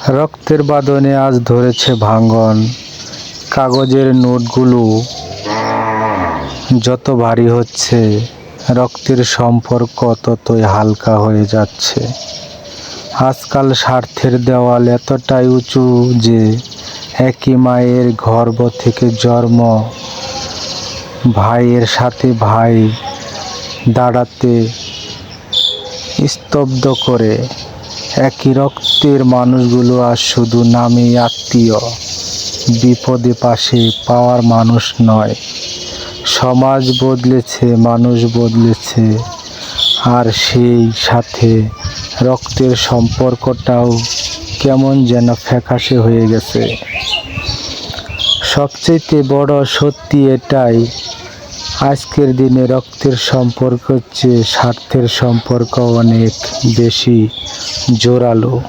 রক্তের বাঁধনে আজ ধরেছে ভাঙন, কাগজের নোটগুলো যত ভারী হচ্ছে, রক্তের সম্পর্ক ততই হালকা হয়ে যাচ্ছে। আজকাল স্বার্থের দেওয়াল এতটাই উঁচু যে একই মায়ের গর্ভ থেকে জন্ম ভাইয়ের সাথে ভাই দাঁড়াতে স্তব্ধ করে। একই রক্তের মানুষগুলো আজ শুধু নামেই আত্মীয়, বিপদে পাশে পাওয়ার মানুষ নয়। সমাজ বদলেছে, মানুষ বদলেছে, আর সেই সাথে রক্তের সম্পর্কটাও কেমন যেন ফ্যাকাশে হয়ে গেছে। সবচেয়ে বড় সত্যি এটাই, আজকের দিনে রক্তের সম্পর্কের চেয়ে স্বার্থের সম্পর্ক অনেক বেশি জোরালো।